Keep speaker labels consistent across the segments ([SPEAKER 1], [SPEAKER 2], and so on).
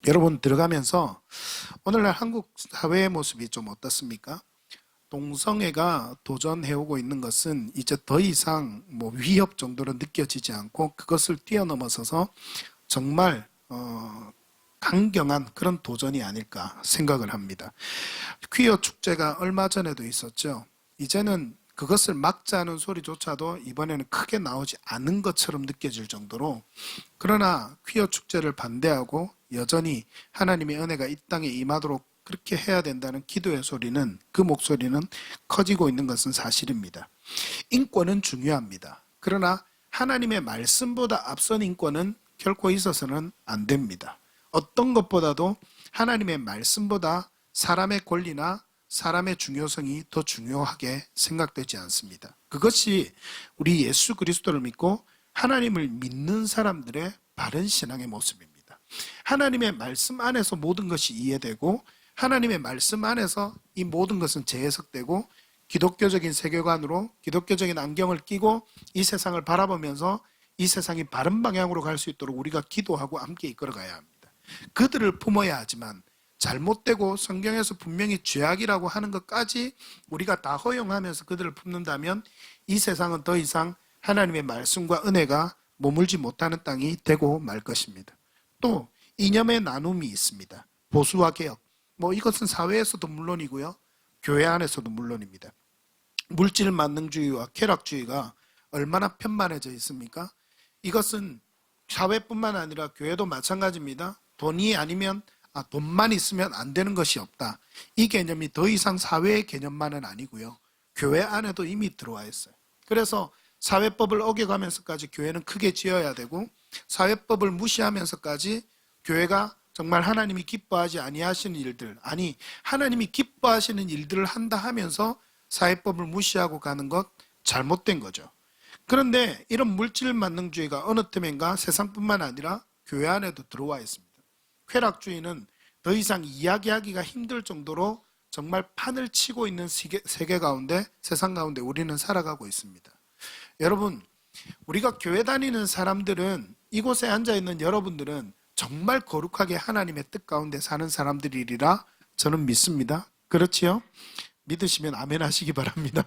[SPEAKER 1] 여러분 들어가면서 오늘날 한국 사회의 모습이 좀 어떻습니까? 동성애가 도전해오고 있는 것은 이제 더 이상 위협 정도로 느껴지지 않고 그것을 뛰어넘어서서 정말 강경한 그런 도전이 아닐까 생각을 합니다. 퀴어 축제가 얼마 전에도 있었죠. 이제는 그것을 막자는 소리조차도 이번에는 크게 나오지 않은 것처럼 느껴질 정도로, 그러나 퀴어 축제를 반대하고 여전히 하나님의 은혜가 이 땅에 임하도록 그렇게 해야 된다는 기도의 소리는, 그 목소리는 커지고 있는 것은 사실입니다. 인권은 중요합니다. 그러나 하나님의 말씀보다 앞선 인권은 결코 있어서는 안 됩니다. 어떤 것보다도 하나님의 말씀보다 사람의 권리나 사람의 중요성이 더 중요하게 생각되지 않습니다. 그것이 우리 예수 그리스도를 믿고 하나님을 믿는 사람들의 바른 신앙의 모습입니다. 하나님의 말씀 안에서 모든 것이 이해되고, 하나님의 말씀 안에서 이 모든 것은 재해석되고, 기독교적인 세계관으로 기독교적인 안경을 끼고 이 세상을 바라보면서 이 세상이 바른 방향으로 갈 수 있도록 우리가 기도하고 함께 이끌어가야 합니다. 그들을 품어야 하지만 잘못되고 성경에서 분명히 죄악이라고 하는 것까지 우리가 다 허용하면서 그들을 품는다면 이 세상은 더 이상 하나님의 말씀과 은혜가 머물지 못하는 땅이 되고 말 것입니다. 또 이념의 나눔이 있습니다. 보수와 개혁, 이것은 사회에서도 물론이고요, 교회 안에서도 물론입니다. 물질 만능주의와 쾌락주의가 얼마나 편만해져 있습니까? 이것은 사회뿐만 아니라 교회도 마찬가지입니다. 돈이 아니면 돈만 있으면 안 되는 것이 없다. 이 개념이 더 이상 사회의 개념만은 아니고요, 교회 안에도 이미 들어와 있어요. 그래서 사회법을 어겨가면서까지 교회는 크게 지어야 되고, 사회법을 무시하면서까지 교회가 정말 하나님이 기뻐하지 아니하시는 일들, 아니 하나님이 기뻐하시는 일들을 한다 하면서 사회법을 무시하고 가는 것, 잘못된 거죠. 그런데 이런 물질 만능주의가 어느 틈엔가 세상뿐만 아니라 교회 안에도 들어와 있습니다. 쾌락주의는 더 이상 이야기하기가 힘들 정도로 정말 판을 치고 있는 세계 가운데, 세상 가운데 우리는 살아가고 있습니다. 여러분, 우리가 교회 다니는 사람들은, 이곳에 앉아있는 여러분들은 정말 거룩하게 하나님의 뜻 가운데 사는 사람들이리라 저는 믿습니다. 그렇지요? 믿으시면 아멘 하시기 바랍니다.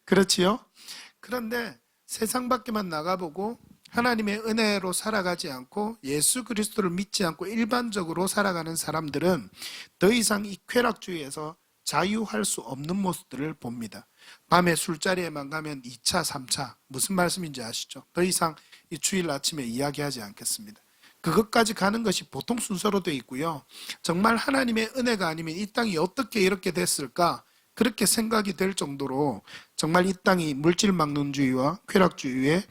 [SPEAKER 1] 그렇지요? 그런데 세상 밖에만 나가보고 하나님의 은혜로 살아가지 않고 예수 그리스도를 믿지 않고 일반적으로 살아가는 사람들은 더 이상 이 쾌락주의에서 자유할 수 없는 모습들을 봅니다. 밤에 술자리에만 가면 2차, 3차, 무슨 말씀인지 아시죠? 더 이상 이 주일 아침에 이야기하지 않겠습니다. 그것까지 가는 것이 보통 순서로 되어 있고요, 정말 하나님의 은혜가 아니면 이 땅이 어떻게 이렇게 됐을까, 그렇게 생각이 될 정도로 정말 이 땅이 물질 막론주의와 쾌락주의에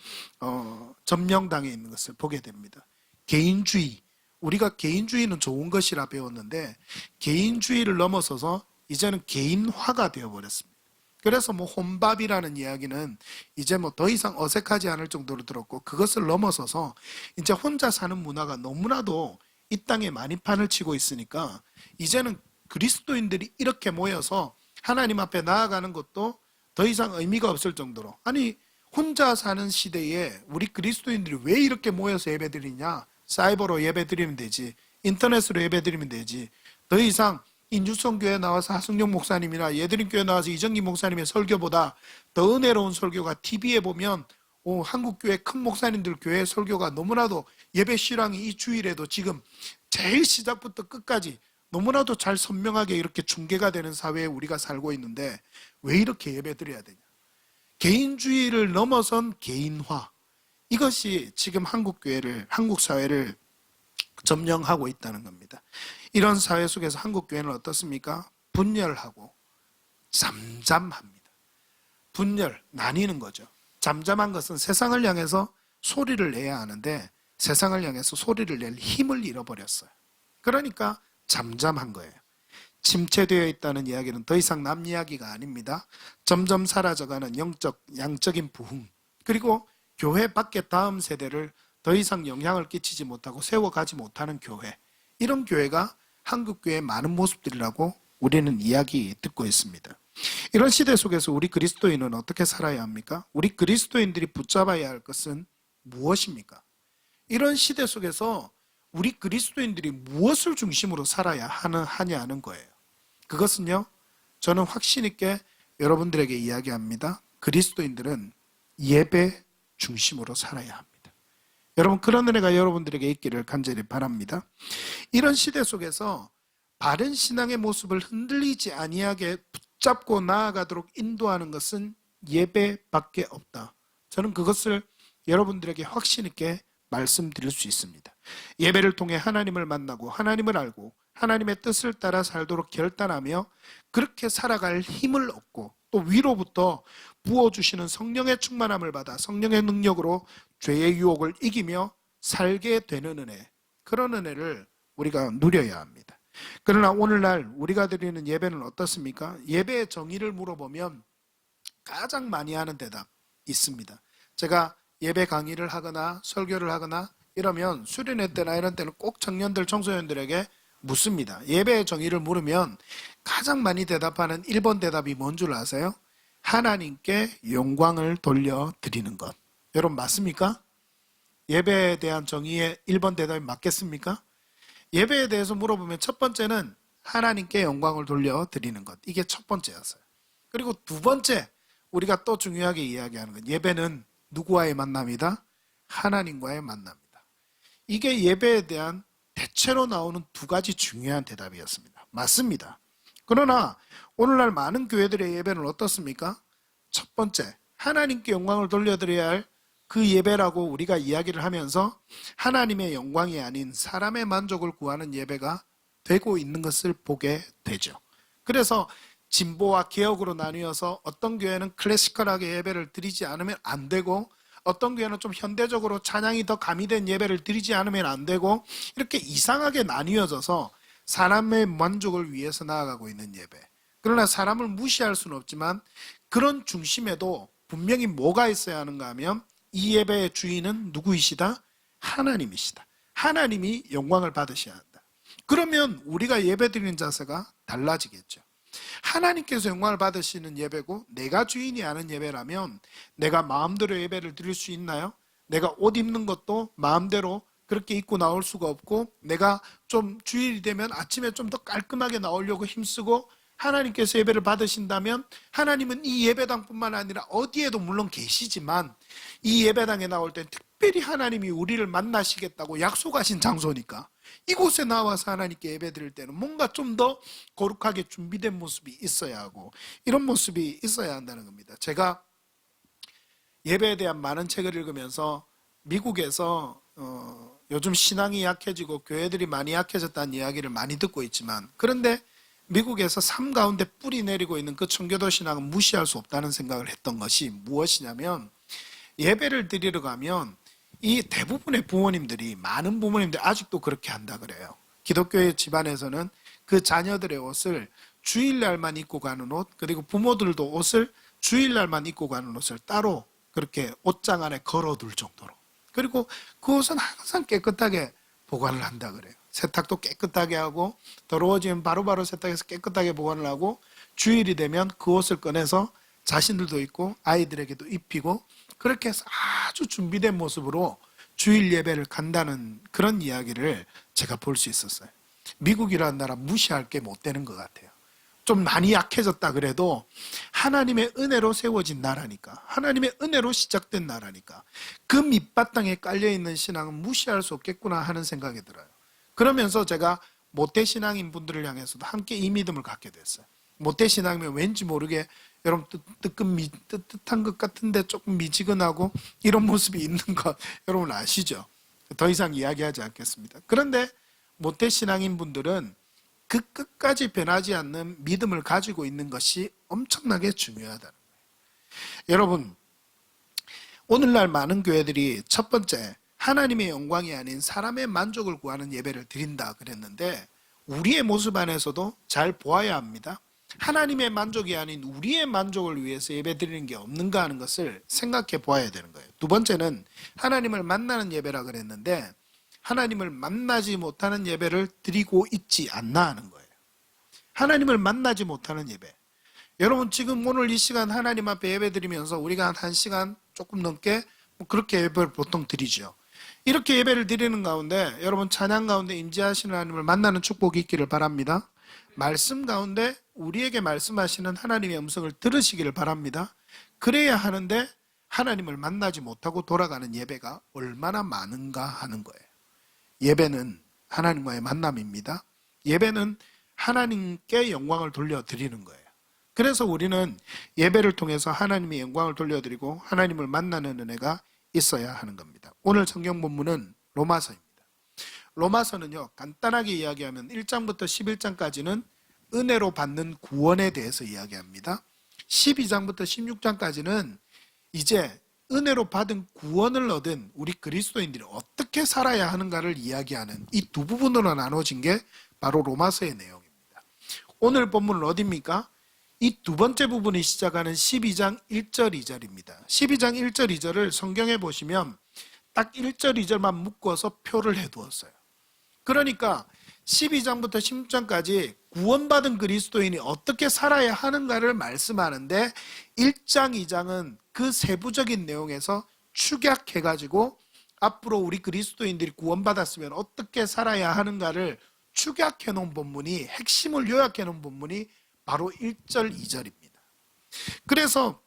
[SPEAKER 1] 점령당해 있는 것을 보게 됩니다. 개인주의, 우리가 개인주의는 좋은 것이라 배웠는데 개인주의를 넘어서서 이제는 개인화가 되어버렸습니다. 그래서 혼밥이라는 이야기는 이제 더 이상 어색하지 않을 정도로 들었고, 그것을 넘어서서 이제 혼자 사는 문화가 너무나도 이 땅에 많이 판을 치고 있으니까 이제는 그리스도인들이 이렇게 모여서 하나님 앞에 나아가는 것도 더 이상 의미가 없을 정도로, 아니 혼자 사는 시대에 우리 그리스도인들이 왜 이렇게 모여서 예배드리냐, 사이버로 예배드리면 되지, 인터넷으로 예배드리면 되지, 더 이상 인주성교회 나와서 하승용 목사님이나 예드림교회 나와서 이정기 목사님의 설교보다 더 은혜로운 설교가 TV에 보면 한국교회 큰 목사님들 교회 설교가 너무나도, 예배 실황이 이 주일에도 지금 제일 시작부터 끝까지 너무나도 잘 선명하게 이렇게 중계가 되는 사회에 우리가 살고 있는데 왜 이렇게 예배드려야 되냐. 개인주의를 넘어선 개인화, 이것이 지금 한국교회를, 한국 사회를 점령하고 있다는 겁니다. 이런 사회 속에서 한국교회는 어떻습니까? 분열하고 잠잠합니다. 분열, 나뉘는 거죠. 잠잠한 것은 세상을 향해서 소리를 내야 하는데 세상을 향해서 소리를 낼 힘을 잃어버렸어요. 그러니까 잠잠한 거예요. 침체되어 있다는 이야기는 더 이상 남 이야기가 아닙니다. 점점 사라져가는 영적, 양적인 부흥, 그리고 교회 밖의 다음 세대를 더 이상 영향을 끼치지 못하고 세워가지 못하는 교회, 이런 교회가 한국교회의 많은 모습들이라고 우리는 이야기 듣고 있습니다. 이런 시대 속에서 우리 그리스도인은 어떻게 살아야 합니까? 우리 그리스도인들이 붙잡아야 할 것은 무엇입니까? 이런 시대 속에서 우리 그리스도인들이 무엇을 중심으로 살아야 하냐는 거예요. 그것은요, 저는 확신 있게 여러분들에게 이야기합니다. 그리스도인들은 예배 중심으로 살아야 합니다. 여러분, 그런 은혜가 여러분들에게 있기를 간절히 바랍니다. 이런 시대 속에서 바른 신앙의 모습을 흔들리지 아니하게 붙잡고 나아가도록 인도하는 것은 예배밖에 없다. 저는 그것을 여러분들에게 확신 있게 말씀드릴 수 있습니다. 예배를 통해 하나님을 만나고 하나님을 알고 하나님의 뜻을 따라 살도록 결단하며 그렇게 살아갈 힘을 얻고 또 위로부터 부어주시는 성령의 충만함을 받아 성령의 능력으로 죄의 유혹을 이기며 살게 되는 은혜, 그런 은혜를 우리가 누려야 합니다. 그러나 오늘날 우리가 드리는 예배는 어떻습니까? 예배의 정의를 물어보면 가장 많이 하는 대답 있습니다. 제가 예배 강의를 하거나 설교를 하거나 이러면 수련회 때나 이런 때는 꼭 청년들, 청소년들에게 묻습니다. 예배의 정의를 물으면 가장 많이 대답하는 1번 대답이 뭔 줄 아세요? 하나님께 영광을 돌려드리는 것. 여러분 맞습니까? 예배에 대한 정의의 1번 대답이 맞겠습니까? 예배에 대해서 물어보면 첫 번째는 하나님께 영광을 돌려드리는 것. 이게 첫 번째였어요. 그리고 두 번째, 우리가 또 중요하게 이야기하는 것. 예배는 누구와의 만남이다? 하나님과의 만남이다. 이게 예배에 대한 대체로 나오는 두 가지 중요한 대답이었습니다. 맞습니다. 그러나 오늘날 많은 교회들의 예배는 어떻습니까? 첫 번째, 하나님께 영광을 돌려드려야 할 그 예배라고 우리가 이야기를 하면서 하나님의 영광이 아닌 사람의 만족을 구하는 예배가 되고 있는 것을 보게 되죠. 그래서 진보와 개혁으로 나뉘어서 어떤 교회는 클래시컬하게 예배를 드리지 않으면 안 되고 어떤 교회는 좀 현대적으로 찬양이 더 가미된 예배를 드리지 않으면 안 되고 이렇게 이상하게 나뉘어져서 사람의 만족을 위해서 나아가고 있는 예배. 그러나 사람을 무시할 수는 없지만 그런 중심에도 분명히 뭐가 있어야 하는가 하면 이 예배의 주인은 누구이시다? 하나님이시다. 하나님이 영광을 받으셔야 한다. 그러면 우리가 예배 드리는 자세가 달라지겠죠. 하나님께서 영광을 받으시는 예배고 내가 주인이 하는 예배라면 내가 마음대로 예배를 드릴 수 있나요? 내가 옷 입는 것도 마음대로 그렇게 입고 나올 수가 없고 내가 좀 주일이 되면 아침에 좀 더 깔끔하게 나오려고 힘쓰고 하나님께서 예배를 받으신다면 하나님은 이 예배당뿐만 아니라 어디에도 물론 계시지만 이 예배당에 나올 때 특별히 하나님이 우리를 만나시겠다고 약속하신 장소니까 이곳에 나와서 하나님께 예배 드릴 때는 뭔가 좀 더 거룩하게 준비된 모습이 있어야 하고 이런 모습이 있어야 한다는 겁니다. 제가 예배에 대한 많은 책을 읽으면서 미국에서 요즘 신앙이 약해지고 교회들이 많이 약해졌다는 이야기를 많이 듣고 있지만 그런데 미국에서 삶 가운데 뿌리 내리고 있는 그 청교도 신앙은 무시할 수 없다는 생각을 했던 것이 무엇이냐면 예배를 드리러 가면 이 대부분의 부모님들이 많은 부모님들이 아직도 그렇게 한다 그래요. 기독교의 집안에서는 그 자녀들의 옷을 주일날만 입고 가는 옷 그리고 부모들도 옷을 주일날만 입고 가는 옷을 따로 그렇게 옷장 안에 걸어둘 정도로 그리고 그 옷은 항상 깨끗하게 보관을 한다 그래요. 세탁도 깨끗하게 하고 더러워지면 바로바로 세탁해서 깨끗하게 보관을 하고 주일이 되면 그 옷을 꺼내서 자신들도 입고 아이들에게도 입히고 그렇게 해서 아주 준비된 모습으로 주일 예배를 간다는 그런 이야기를 제가 볼 수 있었어요. 미국이라는 나라 무시할 게 못 되는 것 같아요. 좀 많이 약해졌다 그래도 하나님의 은혜로 세워진 나라니까 하나님의 은혜로 시작된 나라니까 그 밑바탕에 깔려있는 신앙은 무시할 수 없겠구나 하는 생각이 들어요. 그러면서 제가 모태신앙인 분들을 향해서도 함께 이 믿음을 갖게 됐어요. 모태신앙이면 왠지 모르게 여러분 뜨뜻한 것 같은데 조금 미지근하고 이런 모습이 있는 것 여러분 아시죠? 더 이상 이야기하지 않겠습니다. 그런데 모태신앙인 분들은 그 끝까지 변하지 않는 믿음을 가지고 있는 것이 엄청나게 중요하다는 거예요. 여러분 오늘날 많은 교회들이 첫 번째 하나님의 영광이 아닌 사람의 만족을 구하는 예배를 드린다 그랬는데 우리의 모습 안에서도 잘 보아야 합니다. 하나님의 만족이 아닌 우리의 만족을 위해서 예배 드리는 게 없는가 하는 것을 생각해 보아야 되는 거예요. 두 번째는 하나님을 만나는 예배라 그랬는데 하나님을 만나지 못하는 예배를 드리고 있지 않나 하는 거예요. 하나님을 만나지 못하는 예배. 여러분 지금 오늘 이 시간 하나님 앞에 예배 드리면서 우리가 한 1시간 조금 넘게 그렇게 예배를 보통 드리죠. 이렇게 예배를 드리는 가운데 여러분 찬양 가운데 임재하시는 하나님을 만나는 축복이 있기를 바랍니다. 말씀 가운데 우리에게 말씀하시는 하나님의 음성을 들으시기를 바랍니다. 그래야 하는데 하나님을 만나지 못하고 돌아가는 예배가 얼마나 많은가 하는 거예요. 예배는 하나님과의 만남입니다. 예배는 하나님께 영광을 돌려드리는 거예요. 그래서 우리는 예배를 통해서 하나님의 영광을 돌려드리고 하나님을 만나는 은혜가 있어야 하는 겁니다. 오늘 성경 본문은 로마서입니다. 로마서는요, 간단하게 이야기하면 1장부터 11장까지는 은혜로 받는 구원에 대해서 이야기합니다. 12장부터 16장까지는 이제 은혜로 받은 구원을 얻은 우리 그리스도인들이 어떻게 살아야 하는가를 이야기하는 이 두 부분으로 나눠진 게 바로 로마서의 내용입니다. 오늘 본문은 어디입니까? 이 두 번째 부분이 시작하는 12장 1절 2절입니다. 12장 1절 2절을 성경에 보시면 딱 1절 2절만 묶어서 표를 해두었어요. 그러니까 12장부터 16장까지 구원받은 그리스도인이 어떻게 살아야 하는가를 말씀하는데 1장, 2장은 그 세부적인 내용에서 축약해가지고 앞으로 우리 그리스도인들이 구원받았으면 어떻게 살아야 하는가를 축약해 놓은 본문이, 핵심을 요약해 놓은 본문이 바로 1절, 2절입니다. 그래서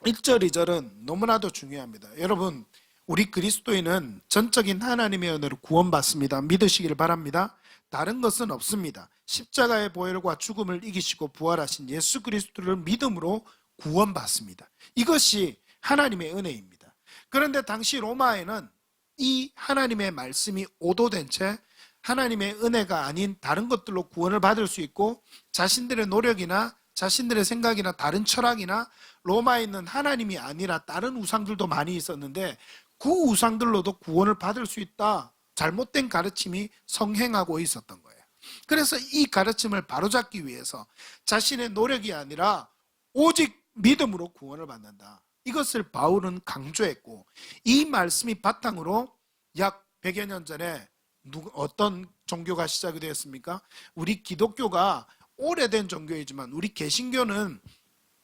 [SPEAKER 1] 1절, 2절은 너무나도 중요합니다. 여러분, 우리 그리스도인은 전적인 하나님의 은혜로 구원받습니다. 믿으시기를 바랍니다. 다른 것은 없습니다. 십자가의 보혈과 죽음을 이기시고 부활하신 예수 그리스도를 믿음으로 구원받습니다. 이것이 하나님의 은혜입니다. 그런데 당시 로마에는 이 하나님의 말씀이 오도된 채 하나님의 은혜가 아닌 다른 것들로 구원을 받을 수 있고 자신들의 노력이나 자신들의 생각이나 다른 철학이나 로마에 있는 하나님이 아니라 다른 우상들도 많이 있었는데 그 우상들로도 구원을 받을 수 있다. 잘못된 가르침이 성행하고 있었던 거예요. 그래서 이 가르침을 바로잡기 위해서 자신의 노력이 아니라 오직 믿음으로 구원을 받는다. 이것을 바울은 강조했고 이 말씀이 바탕으로 약 100여 년 전에 어떤 종교가 시작이 되었습니까? 우리 기독교가 오래된 종교이지만 우리 개신교는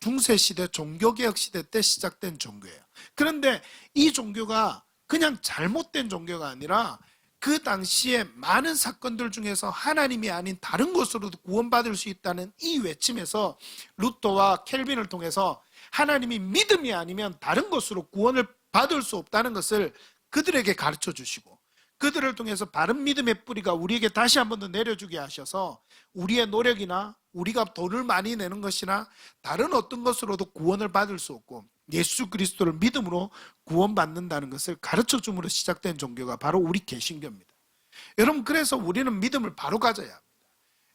[SPEAKER 1] 중세시대 종교개혁 시대 때 시작된 종교예요. 그런데 이 종교가 그냥 잘못된 종교가 아니라 그 당시에 많은 사건들 중에서 하나님이 아닌 다른 것으로도 구원받을 수 있다는 이 외침에서 루터와 켈빈을 통해서 하나님이 믿음이 아니면 다른 것으로 구원을 받을 수 없다는 것을 그들에게 가르쳐 주시고 그들을 통해서 바른 믿음의 뿌리가 우리에게 다시 한 번 더 내려주게 하셔서 우리의 노력이나 우리가 돈을 많이 내는 것이나 다른 어떤 것으로도 구원을 받을 수 없고 예수 그리스도를 믿음으로 구원받는다는 것을 가르쳐 줌으로 시작된 종교가 바로 우리 개신교입니다. 여러분, 그래서 우리는 믿음을 바로 가져야 합니다.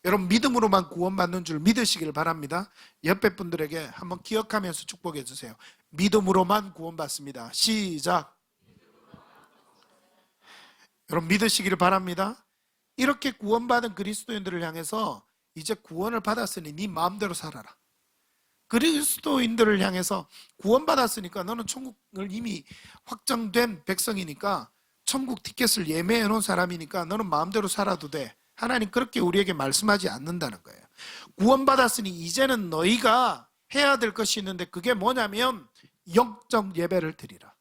[SPEAKER 1] 여러분, 믿음으로만 구원받는 줄 믿으시길 바랍니다. 옆에 분들에게 한번 기억하면서 축복해 주세요. 믿음으로만 구원받습니다. 시작. 여러분, 믿으시기를 바랍니다. 이렇게 구원받은 그리스도인들을 향해서 이제 구원을 받았으니 네 마음대로 살아라. 그리스도인들을 향해서 구원받았으니까 너는 천국을 이미 확정된 백성이니까 천국 티켓을 예매해 놓은 사람이니까 너는 마음대로 살아도 돼. 하나님 그렇게 우리에게 말씀하지 않는다는 거예요. 구원받았으니 이제는 너희가 해야 될 것이 있는데 그게 뭐냐면 영적 예배를 드리라.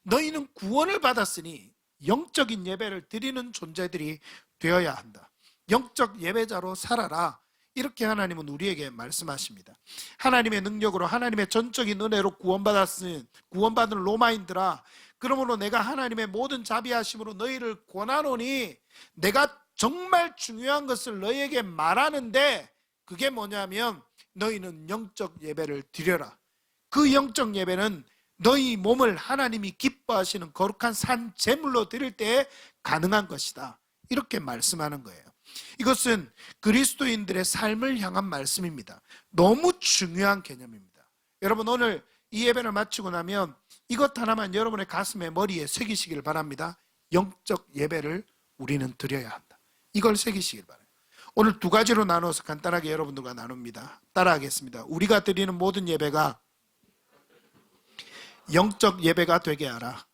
[SPEAKER 1] 너희는 구원을 받았으니 영적인 예배를 드리는 존재들이 되어야 한다. 영적 예배자로 살아라. 이렇게 하나님은 우리에게 말씀하십니다. 하나님의 능력으로 하나님의 전적인 은혜로 구원받은 로마인들아, 그러므로 내가 하나님의 모든 자비하심으로 너희를 권하노니 내가 정말 중요한 것을 너희에게 말하는데 그게 뭐냐면 너희는 영적 예배를 드려라. 그 영적 예배는 너희 몸을 하나님이 기뻐하시는 거룩한 산 제물로 드릴 때에 가능한 것이다. 이렇게 말씀하는 거예요. 이것은 그리스도인들의 삶을 향한 말씀입니다. 너무 중요한 개념입니다. 여러분, 오늘 이 예배를 마치고 나면 이것 하나만 여러분의 가슴에 머리에 새기시길 바랍니다. 영적 예배를 우리는 드려야 한다. 이걸 새기시길 바랍니다. 오늘 두 가지로 나눠서 간단하게 여러분들과 나눕니다. 따라하겠습니다. 우리가 드리는 모든 예배가 영적 예배가 되게 하라.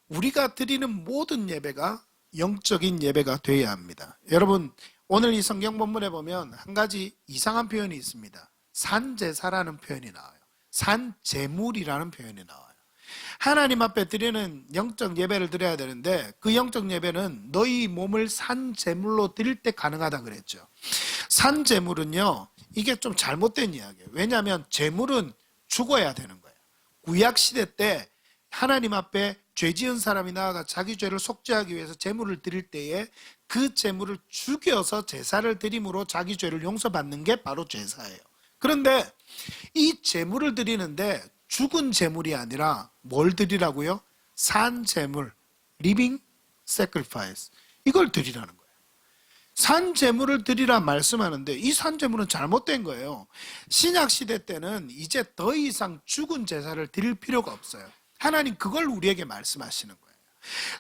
[SPEAKER 1] 우리가 드리는 모든 예배가 영적인 예배가 되어야 합니다. 여러분, 오늘 이 성경 본문에 보면 한 가지 이상한 표현이 있습니다. 산제사라는 표현이 나와요. 산제물이라는 표현이 나와요. 하나님 앞에 드리는 영적 예배를 드려야 되는데 그 영적 예배는 너희 몸을 산 제물로 드릴 때 가능하다 그랬죠. 산 제물은요, 이게 좀 잘못된 이야기예요. 왜냐하면 제물은 죽어야 되는 거예요. 구약 시대 때 하나님 앞에 죄 지은 사람이 나아가 자기 죄를 속죄하기 위해서 제물을 드릴 때에 그 제물을 죽여서 제사를 드림으로 자기 죄를 용서받는 게 바로 제사예요. 그런데 이 제물을 드리는데 죽은 제물이 아니라 뭘 드리라고요? 산 제물, living sacrifice, 이걸 드리라는 거예요. 산 제물을 드리라 말씀하는데 이 산 제물은 잘못된 거예요. 신약 시대 때는 이제 더 이상 죽은 제사를 드릴 필요가 없어요. 하나님 그걸 우리에게 말씀하시는 거예요.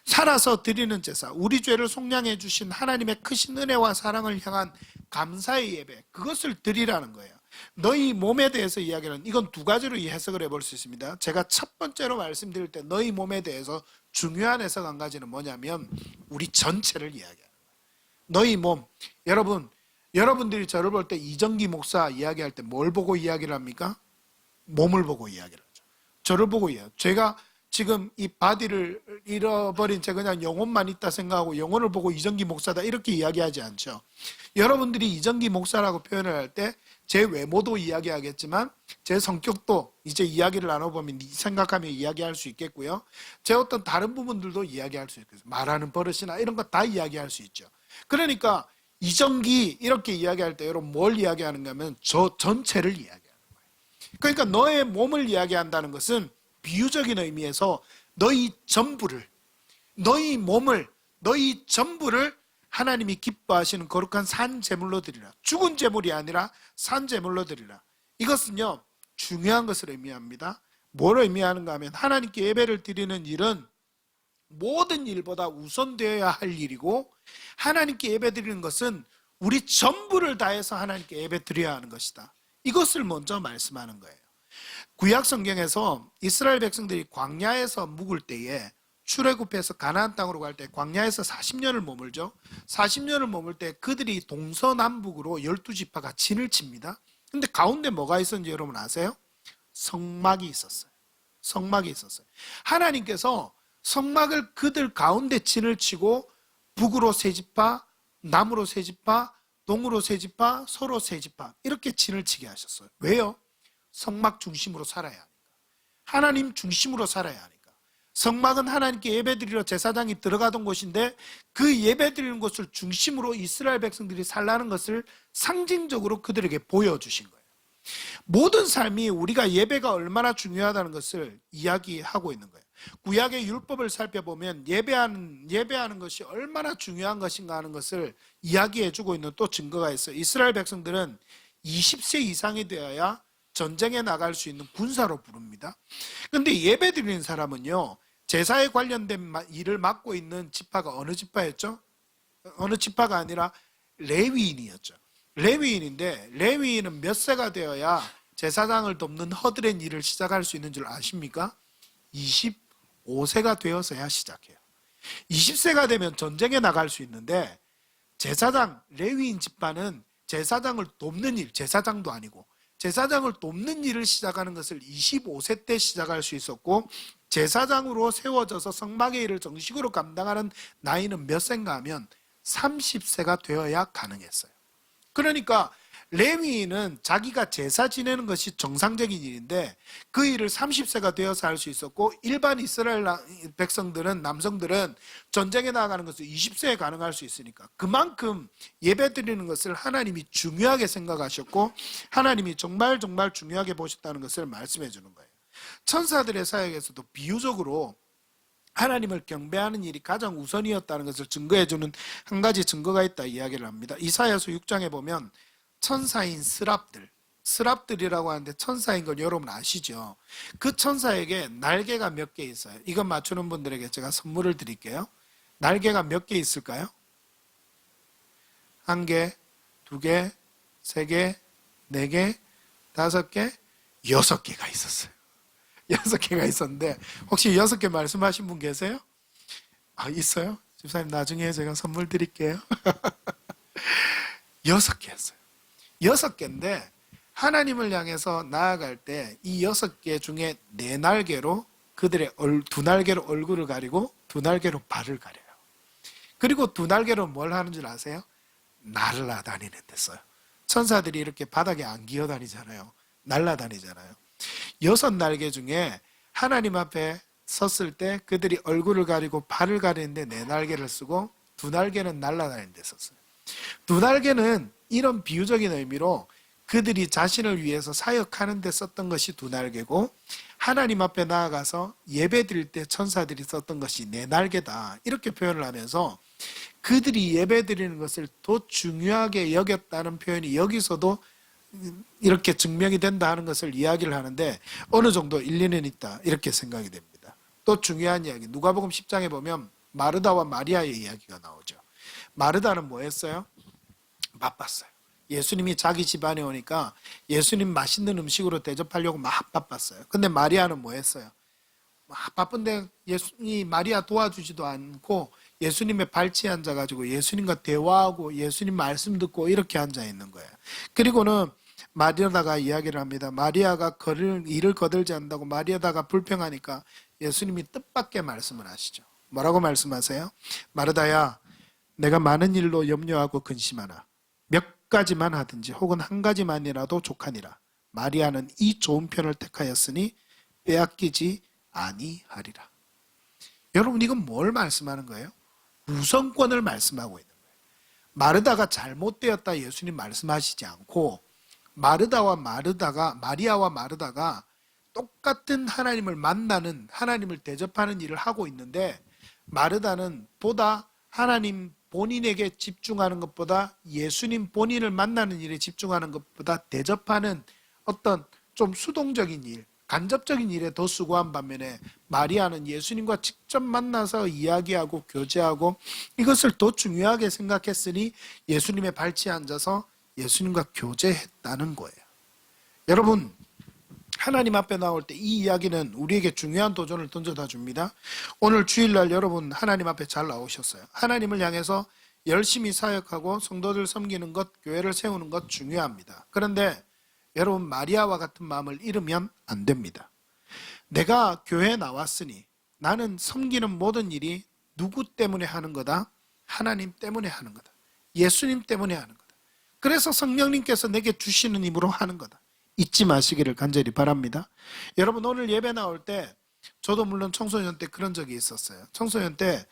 [SPEAKER 1] 살아서 드리는 제사, 우리 죄를 속량해 주신 하나님의 크신 은혜와 사랑을 향한 감사의 예배, 그것을 드리라는 거예요. 너희 몸에 대해서 이야기는 이건 두 가지로 해석을 해볼 수 있습니다. 제가 첫 번째로 말씀드릴 때 너희 몸에 대해서 중요한 해석 한 가지는 뭐냐면 우리 전체를 이야기하는 거예요. 너희 몸, 여러분들이 저를 볼 때 이정기 목사 이야기할 때 뭘 보고 이야기를 합니까? 몸을 보고 이야기를 하죠. 저를 보고 이야기해요. 제가 지금 이 바디를 잃어버린 채 그냥 영혼만 있다 생각하고 영혼을 보고 이정기 목사다 이렇게 이야기하지 않죠. 여러분들이 이정기 목사라고 표현을 할 때 제 외모도 이야기하겠지만 제 성격도 이제 이야기를 나눠보면 생각하며 이야기할 수 있겠고요. 제 어떤 다른 부분들도 이야기할 수 있겠어요. 말하는 버릇이나 이런 거 다 이야기할 수 있죠. 그러니까 이정기 이렇게 이야기할 때 여러분 뭘 이야기하는가 하면 저 전체를 이야기하는 거예요. 그러니까 너의 몸을 이야기한다는 것은 비유적인 의미에서 너희 전부를, 너희 몸을, 너희 전부를 하나님이 기뻐하시는 거룩한 산 제물로 드리라. 죽은 제물이 아니라 산 제물로 드리라. 이것은요 중요한 것을 의미합니다. 뭘 의미하는가 하면 하나님께 예배를 드리는 일은 모든 일보다 우선되어야 할 일이고 하나님께 예배 드리는 것은 우리 전부를 다해서 하나님께 예배 드려야 하는 것이다. 이것을 먼저 말씀하는 거예요. 구약 성경에서 이스라엘 백성들이 광야에서 묵을 때에 출애굽해서 가나안 땅으로 갈 때 광야에서 40년을 머물죠. 40년을 머물 때 그들이 동서남북으로 12지파가 진을 칩니다. 근데 가운데 뭐가 있었는지 여러분 아세요? 성막이 있었어요. 성막이 있었어요. 하나님께서 성막을 그들 가운데 진을 치고 북으로 세 지파, 남으로 세 지파, 동으로 세 지파, 서로 세 지파 이렇게 진을 치게 하셨어요. 왜요? 성막 중심으로 살아야 하니까. 하나님 중심으로 살아야 하니까. 성막은 하나님께 예배드리러 제사장이 들어가던 곳인데 그 예배드리는 곳을 중심으로 이스라엘 백성들이 살라는 것을 상징적으로 그들에게 보여주신 거예요. 모든 삶이 우리가 예배가 얼마나 중요하다는 것을 이야기하고 있는 거예요. 구약의 율법을 살펴보면 예배하는 것이 얼마나 중요한 것인가 하는 것을 이야기해주고 있는 또 증거가 있어요. 이스라엘 백성들은 20세 이상이 되어야 전쟁에 나갈 수 있는 군사로 부릅니다. 그런데 예배 드리는 사람은요 제사에 관련된 일을 맡고 있는 지파가 어느 지파였죠? 어느 지파가 아니라 레위인이었죠. 레위인인데 레위인은 몇 세가 되어야 제사장을 돕는 허드렛 일을 시작할 수 있는 줄 아십니까? 25세가 되어서야 시작해요. 20세가 되면 전쟁에 나갈 수 있는데 제사장, 레위인 지파는 제사장을 돕는 일, 제사장도 아니고 제사장을 돕는 일을 시작하는 것을 25세 때 시작할 수 있었고 제사장으로 세워져서 성막의 일을 정식으로 감당하는 나이는 몇 세인가 하면 30세가 되어야 가능했어요. 그러니까 레위인은 자기가 제사 지내는 것이 정상적인 일인데 그 일을 30세가 되어서 할 수 있었고 일반 이스라엘 백성들은 남성들은 전쟁에 나가는 것을 20세에 가능할 수 있으니까 그만큼 예배 드리는 것을 하나님이 중요하게 생각하셨고 하나님이 정말 중요하게 보셨다는 것을 말씀해 주는 거예요. 천사들의 사역에서도 비유적으로 하나님을 경배하는 일이 가장 우선이었다는 것을 증거해 주는 한 가지 증거가 있다 이야기를 합니다. 이사야서 6장에 보면 천사인 스랍들이라고 하는데 천사인 걸 여러분 아시죠? 그 천사에게 날개가 몇 개 있어요. 이건 맞추는 분들에게 제가 선물을 드릴게요. 날개가 몇 개 있을까요? 1개, 2개, 3개, 4개, 5개, 6개가 있었어요. 6개가 있었는데 혹시 6개 말씀하신 분 계세요? 아, 있어요? 집사님 나중에 제가 선물 드릴게요. 6개였어요. 6개인데 하나님을 향해서 나아갈 때 이 6개 중에 4날개로 그들의 두 날개로 얼굴을 가리고 두 날개로 발을 가려요. 그리고 두 날개로 뭘 하는 줄 아세요? 날아다니는 데 써요. 천사들이 이렇게 바닥에 안 기어다니잖아요. 날아다니잖아요. 6날개 중에 하나님 앞에 섰을 때 그들이 얼굴을 가리고 발을 가리는데 4날개를 쓰고 두 날개는 날아다니는 데 썼어요. 두 날개는 이런 비유적인 의미로 그들이 자신을 위해서 사역하는 데 썼던 것이 두 날개고, 하나님 앞에 나아가서 예배 드릴 때 천사들이 썼던 것이 4날개다, 이렇게 표현을 하면서 그들이 예배 드리는 것을 더 중요하게 여겼다는 표현이 여기서도 이렇게 증명이 된다 하는 것을 이야기를 하는데 어느 정도 일리는 있다, 이렇게 생각이 됩니다. 또 중요한 이야기, 누가복음 10장에 보면 마르다와 마리아의 이야기가 나오죠. 마르다는 뭐 했어요? 바빴어요. 예수님이 자기 집안에 오니까 예수님 맛있는 음식으로 대접하려고 막 바빴어요. 근데 마리아는 뭐 했어요? 막 바쁜데 예수님이 마리아 도와주지도 않고 예수님의 발치에 앉아가지고 예수님과 대화하고 예수님 말씀 듣고 이렇게 앉아 있는 거예요. 그리고는 마리아다가 이야기를 합니다. 마리아가 일을 거들지 않는다고 마리아다가 불평하니까 예수님이 뜻밖의 말씀을 하시죠. 뭐라고 말씀하세요? 마르다야, 내가 많은 일로 염려하고 근심하나 몇 가지만 하든지 혹은 한 가지만이라도 족하니라. 마리아는 이 좋은 편을 택하였으니 빼앗기지 아니하리라. 여러분, 이건 뭘 말씀하는 거예요? 우선권을 말씀하고 있는 거예요. 마르다가 잘못되었다 예수님 말씀하시지 않고 마리아와 마르다가 똑같은 하나님을 만나는, 하나님을 대접하는 일을 하고 있는데 마르다는 보다 하나님 본인에게 집중하는 것보다 예수님 본인을 만나는 일에 집중하는 것보다 대접하는 어떤 좀 수동적인 일, 간접적인 일에 더 수고한 반면에 마리아는 예수님과 직접 만나서 이야기하고 교제하고 이것을 더 중요하게 생각했으니 예수님의 발치에 앉아서 예수님과 교제했다는 거예요. 여러분, 하나님 앞에 나올 때 이 이야기는 우리에게 중요한 도전을 던져다 줍니다. 오늘 주일날 여러분 하나님 앞에 잘 나오셨어요. 하나님을 향해서 열심히 사역하고 성도들 섬기는 것, 교회를 세우는 것 중요합니다. 그런데 여러분, 마리아와 같은 마음을 잃으면 안 됩니다. 내가 교회에 나왔으니 나는 섬기는 모든 일이 누구 때문에 하는 거다? 하나님 때문에 하는 거다. 예수님 때문에 하는 거다. 그래서 성령님께서 내게 주시는 힘으로 하는 거다. 잊지 마시기를 간절히 바랍니다. 여러분, 오늘 예배 나올 때 저도 물론 청소년 때 그런 적이 있었어요. 청소년 때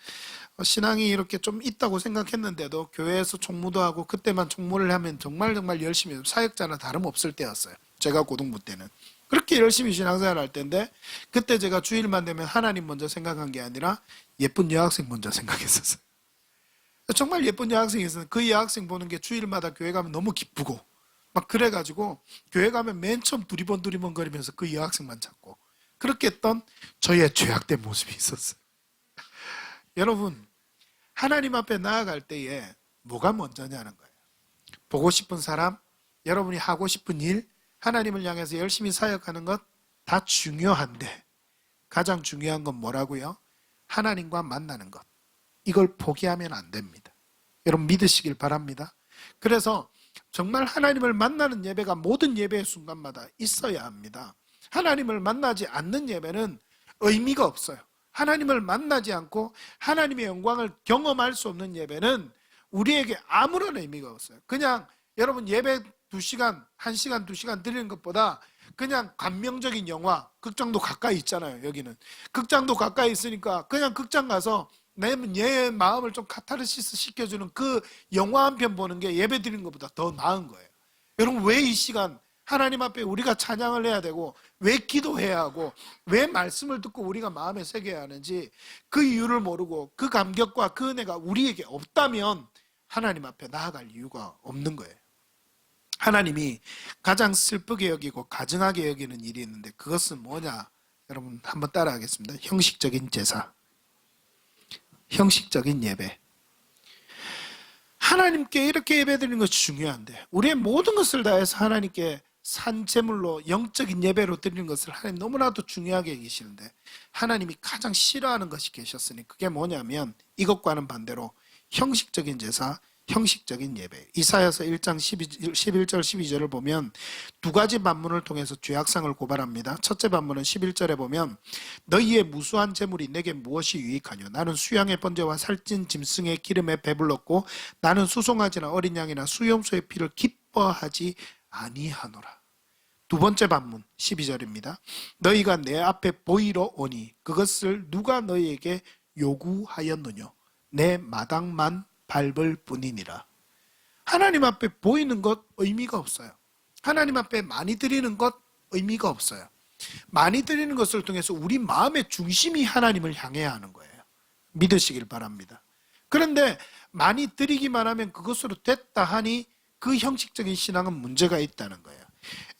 [SPEAKER 1] 신앙이 이렇게 좀 있다고 생각했는데도 교회에서 총무도 하고 그때만 총무를 하면 정말 열심히 해요. 사역자나 다름없을 때였어요. 제가 고등부 때는. 그렇게 열심히 신앙생활 할 때인데 그때 제가 주일만 되면 하나님 먼저 생각한 게 아니라 예쁜 여학생 먼저 생각했었어요. 정말 예쁜 여학생이 있어서 그 여학생 보는 게 주일마다 교회 가면 너무 기쁘고 막 그래가지고 교회 가면 맨 처음 두리번 거리면서 그 여학생만 찾고 그렇게 했던 저의 죄악된 모습이 있었어요. 여러분, 하나님 앞에 나아갈 때에 뭐가 먼저냐는 거예요. 보고 싶은 사람, 여러분이 하고 싶은 일, 하나님을 향해서 열심히 사역하는 것 다 중요한데 가장 중요한 건 뭐라고요? 하나님과 만나는 것. 이걸 포기하면 안 됩니다. 여러분, 믿으시길 바랍니다. 그래서 정말 하나님을 만나는 예배가 모든 예배의 순간마다 있어야 합니다. 하나님을 만나지 않는 예배는 의미가 없어요. 하나님을 만나지 않고 하나님의 영광을 경험할 수 없는 예배는 우리에게 아무런 의미가 없어요. 그냥 여러분 예배 2시간, 1시간, 2시간 드리는 것보다 그냥 감명적인 영화, 극장도 가까이 있잖아요. 여기는 극장도 가까이 있으니까 그냥 극장 가서 내 마음을 좀 카타르시스 시켜주는 그 영화 한 편 보는 게 예배 드리는 것보다 더 나은 거예요. 여러분, 왜 이 시간 하나님 앞에 우리가 찬양을 해야 되고 왜 기도해야 하고 왜 말씀을 듣고 우리가 마음에 새겨야 하는지 그 이유를 모르고 그 감격과 그 은혜가 우리에게 없다면 하나님 앞에 나아갈 이유가 없는 거예요. 하나님이 가장 슬프게 여기고 가증하게 여기는 일이 있는데 그것은 뭐냐? 여러분 한번 따라하겠습니다. 형식적인 제사, 형식적인 예배. 하나님께 이렇게 예배드리는 것이 중요한데 우리의 모든 것을 다해서 하나님께 산제물로 영적인 예배로 드리는 것을 하나님 너무나도 중요하게 여기시는데 하나님이 가장 싫어하는 것이 계셨으니 그게 뭐냐면 이것과는 반대로 형식적인 제사, 형식적인 예배. 이사야서 1장 11절 12절을 보면 두 가지 반문을 통해서 죄악상을 고발합니다. 첫째 반문은 11절에 보면 너희의 무수한 재물이 내게 무엇이 유익하뇨? 나는 수양의 번제와 살찐 짐승의 기름에 배불렀고 나는 수송아지나 어린 양이나 수염소의 피를 기뻐하지 아니하노라. 두 번째 반문 12절입니다. 너희가 내 앞에 보이러 오니 그것을 누가 너희에게 요구하였느뇨? 내 마당만 밟을 뿐이니라. 하나님 앞에 보이는 것 의미가 없어요. 하나님 앞에 많이 드리는 것 의미가 없어요. 많이 드리는 것을 통해서 우리 마음의 중심이 하나님을 향해야 하는 거예요. 믿으시길 바랍니다. 그런데 많이 드리기만 하면 그것으로 됐다 하니 그 형식적인 신앙은 문제가 있다는 거예요.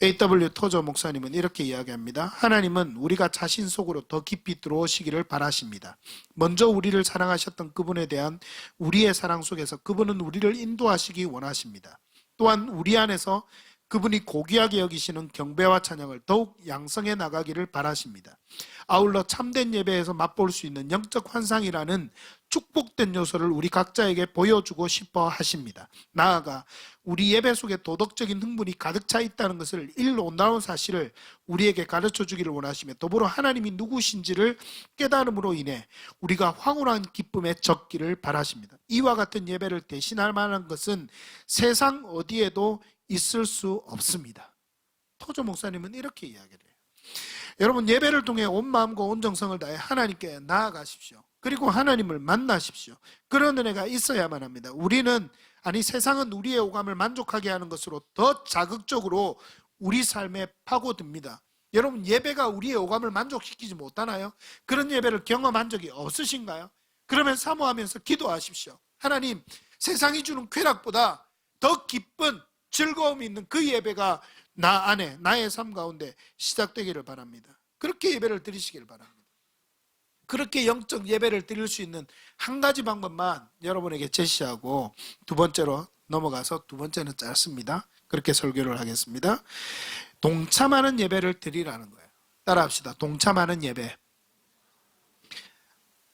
[SPEAKER 1] A.W. 토저 목사님은 이렇게 이야기합니다. 하나님은 우리가 자신 속으로 더 깊이 들어오시기를 바라십니다. 먼저 우리를 사랑하셨던 그분에 대한 우리의 사랑 속에서 그분은 우리를 인도하시기 원하십니다. 또한 우리 안에서 그분이 고귀하게 여기시는 경배와 찬양을 더욱 양성해 나가기를 바라십니다. 아울러 참된 예배에서 맛볼 수 있는 영적 환상이라는 축복된 요소를 우리 각자에게 보여주고 싶어 하십니다. 나아가 우리 예배 속에 도덕적인 흥분이 가득 차 있다는 것을 놀라운 사실을 우리에게 가르쳐 주기를 원하시며 더불어 하나님이 누구신지를 깨달음으로 인해 우리가 황홀한 기쁨에 젖기를 바라십니다. 이와 같은 예배를 대신할 만한 것은 세상 어디에도 있을 수 없습니다. 토저 목사님은 이렇게 이야기를 해요. 여러분, 예배를 통해 온 마음과 온 정성을 다해 하나님께 나아가십시오. 그리고 하나님을 만나십시오. 그런 은혜가 있어야만 합니다. 세상은 우리의 오감을 만족하게 하는 것으로 더 자극적으로 우리 삶에 파고듭니다. 여러분, 예배가 우리의 오감을 만족시키지 못하나요? 그런 예배를 경험한 적이 없으신가요? 그러면 사모하면서 기도하십시오. 하나님, 세상이 주는 쾌락보다 더 기쁜 즐거움이 있는 그 예배가 나 안에, 나의 삶 가운데 시작되기를 바랍니다. 그렇게 예배를 드리시길 바랍니다. 그렇게 영적 예배를 드릴 수 있는 한 가지 방법만 여러분에게 제시하고 두 번째로 넘어가서, 두 번째는 짧습니다. 그렇게 설교를 하겠습니다. 동참하는 예배를 드리라는 거예요. 따라합시다. 동참하는 예배.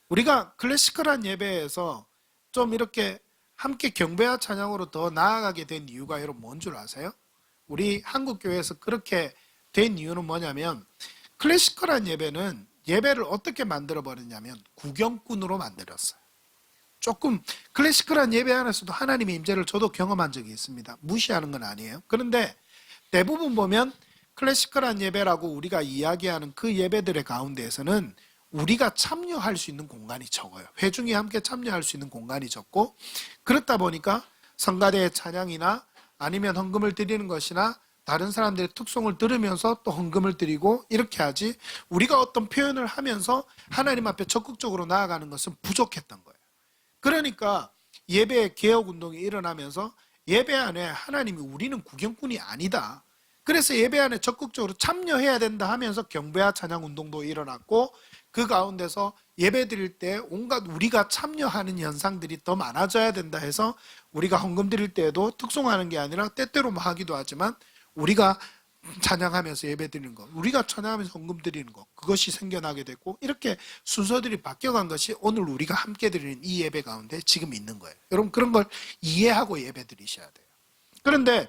[SPEAKER 1] 우리가 클래시컬한 예배에서 좀 이렇게 함께 경배와 찬양으로 더 나아가게 된 이유가 여러분 뭔 줄 아세요? 우리 한국교회에서 그렇게 된 이유는 뭐냐면, 클래시컬한 예배는 예배를 어떻게 만들어버렸냐면 구경꾼으로 만들었어요. 조금 클래시컬한 예배 안에서도 하나님의 임재를 저도 경험한 적이 있습니다. 무시하는 건 아니에요. 그런데 대부분 보면 클래시컬한 예배라고 우리가 이야기하는 그 예배들의 가운데에서는 우리가 참여할 수 있는 공간이 적어요. 회중이 함께 참여할 수 있는 공간이 적고, 그렇다 보니까 성가대의 찬양이나 아니면 헌금을 드리는 것이나 다른 사람들의 특성을 들으면서 또 헌금을 드리고 이렇게 하지, 우리가 어떤 표현을 하면서 하나님 앞에 적극적으로 나아가는 것은 부족했던 거예요. 그러니까 예배의 개혁운동이 일어나면서 예배 안에 하나님이 우리는 구경꾼이 아니다, 그래서 예배 안에 적극적으로 참여해야 된다 하면서 경배와 찬양운동도 일어났고, 그 가운데서 예배 드릴 때 온갖 우리가 참여하는 현상들이 더 많아져야 된다 해서 우리가 헌금 드릴 때에도 특송하는 게 아니라 때때로 뭐 하기도 하지만 우리가 찬양하면서 예배 드리는 것, 우리가 찬양하면서 헌금 드리는 것, 그것이 생겨나게 됐고, 이렇게 순서들이 바뀌어간 것이 오늘 우리가 함께 드리는 이 예배 가운데 지금 있는 거예요. 여러분, 그런 걸 이해하고 예배 드리셔야 돼요. 그런데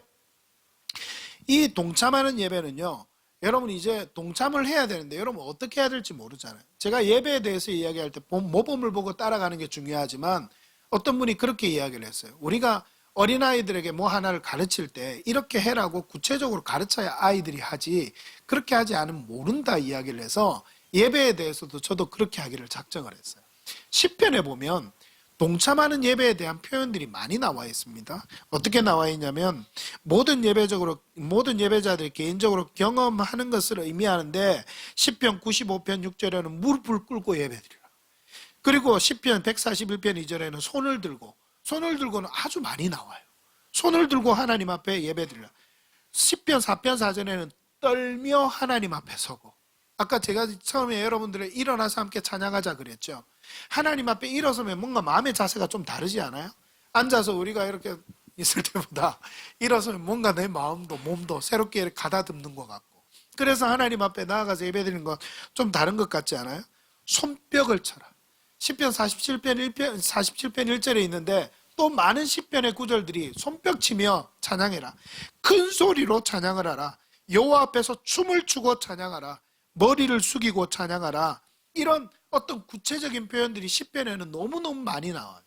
[SPEAKER 1] 이 동참하는 예배는요, 여러분 이제 동참을 해야 되는데 여러분 어떻게 해야 될지 모르잖아요. 제가 예배에 대해서 이야기할 때 모범을 보고 따라가는 게 중요하지만, 어떤 분이 그렇게 이야기를 했어요. 우리가 어린아이들에게 뭐 하나를 가르칠 때 이렇게 해라고 구체적으로 가르쳐야 아이들이 하지, 그렇게 하지 않으면 모른다 이야기를 해서 예배에 대해서도 저도 그렇게 하기를 작정을 했어요. 시편에 보면 동참하는 예배에 대한 표현들이 많이 나와 있습니다. 어떻게 나와 있냐면, 모든 예배자들이 개인적으로 경험하는 것을 의미하는데, 시편 95편 6절에는 무릎을 꿇고 예배드리라. 그리고 시편 141편 2절에는 손을 들고는 아주 많이 나와요. 손을 들고 하나님 앞에 예배드리라. 시편 4편 4절에는 떨며 하나님 앞에 서고, 아까 제가 처음에 여러분들의 일어나서 함께 찬양하자 그랬죠. 하나님 앞에 일어서면 뭔가 마음의 자세가 좀 다르지 않아요? 앉아서 우리가 이렇게 있을 때보다 일어서면 뭔가 내 마음도 몸도 새롭게 가다듬는 것 같고, 그래서 하나님 앞에 나아가서 예배드리는 건 좀 다른 것 같지 않아요? 손뼉을 쳐라. 시편 47편 1절에 있는데 또 많은 시편의 구절들이 손뼉치며 찬양해라, 큰 소리로 찬양을 하라, 여호와 앞에서 춤을 추고 찬양하라, 머리를 숙이고 찬양하라, 이런 어떤 구체적인 표현들이 시편에는 너무너무 많이 나와요.